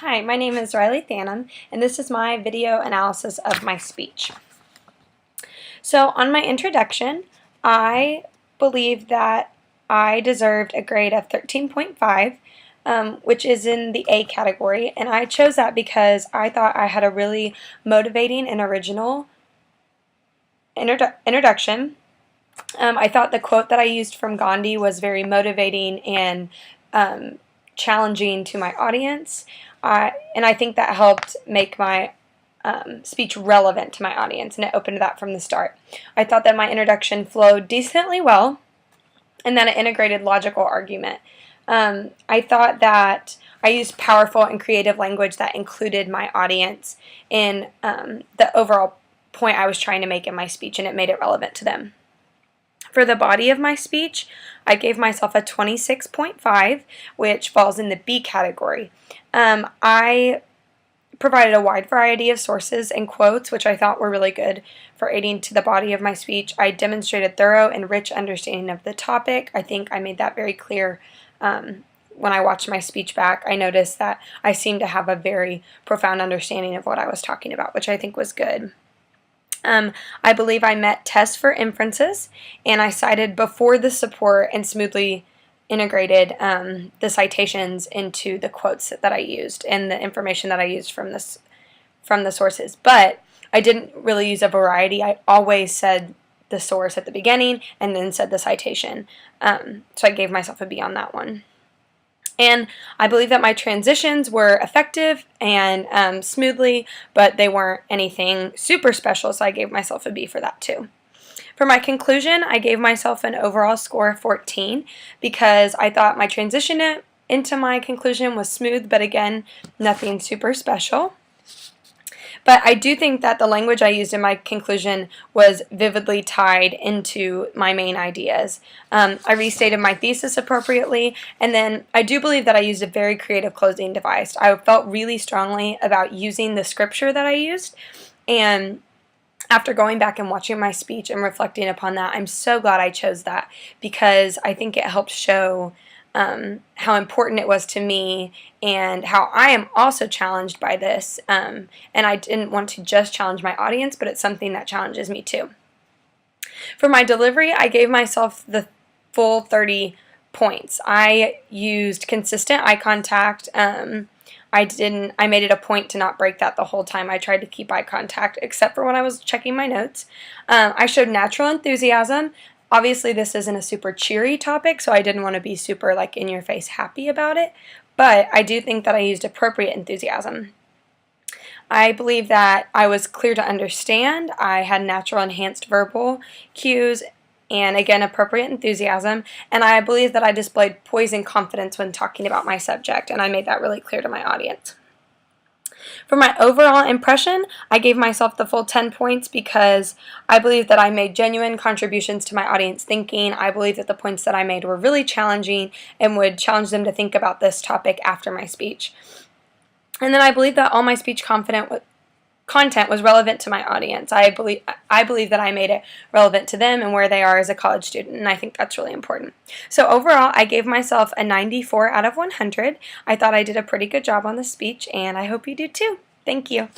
Hi, my name is Riley Thannum, and this is my video analysis of my speech. So on my introduction, I believe that I deserved a grade of 13.5, which is in the A category, and I chose that because I thought I had a really motivating and original introduction. I thought the quote that I used from Gandhi was very motivating and challenging to my audience, and I think that helped make my speech relevant to my audience, and it opened that from the start. I thought that my introduction flowed decently well, and that it integrated logical argument. I thought that I used powerful and creative language that included my audience in the overall point I was trying to make in my speech, and it made it relevant to them. For the body of my speech, I gave myself a 26.5, which falls in the B category. I provided a wide variety of sources and quotes, which I thought were really good for aiding to the body of my speech. I demonstrated thorough and rich understanding of the topic. I think I made that very clear when I watched my speech back. I noticed that I seemed to have a very profound understanding of what I was talking about, which I think was good. I believe I met tests for inferences, and I cited before the support and smoothly integrated the citations into the quotes that I used and the information that I used from the sources. But I didn't really use a variety. I always said the source at the beginning and then said the citation. So I gave myself a B on that one. And I believe that my transitions were effective and smoothly, but they weren't anything super special, so I gave myself a B for that too. For my conclusion, I gave myself an overall score of 14 because I thought my transition into my conclusion was smooth, but again, nothing super special. But I do think that the language I used in my conclusion was vividly tied into my main ideas. I restated my thesis appropriately, and then I do believe that I used a very creative closing device. I felt really strongly about using the scripture that I used, and after going back and watching my speech and reflecting upon that, I'm so glad I chose that because I think it helped show how important it was to me and how I am also challenged by this. And I didn't want to just challenge my audience, but it's something that challenges me too. For my delivery, I gave myself the full 30 points. I used consistent eye contact. I made it a point to not break that the whole time. I tried to keep eye contact, except for when I was checking my notes. I showed natural enthusiasm. Obviously, this isn't a super cheery topic, so I didn't want to be super in-your-face happy about it, but I do think that I used appropriate enthusiasm. I believe that I was clear to understand. I had natural enhanced verbal cues and, again, appropriate enthusiasm, and I believe that I displayed poise and confidence when talking about my subject, and I made that really clear to my audience. For my overall impression, I gave myself the full 10 points because I believe that I made genuine contributions to my audience thinking. I believe that the points that I made were really challenging and would challenge them to think about this topic after my speech. And then I believe that all my speech content was relevant to my audience. I believe that I made it relevant to them and where they are as a college student, and I think that's really important. So overall, I gave myself a 94 out of 100. I thought I did a pretty good job on the speech, and I hope you do too. Thank you.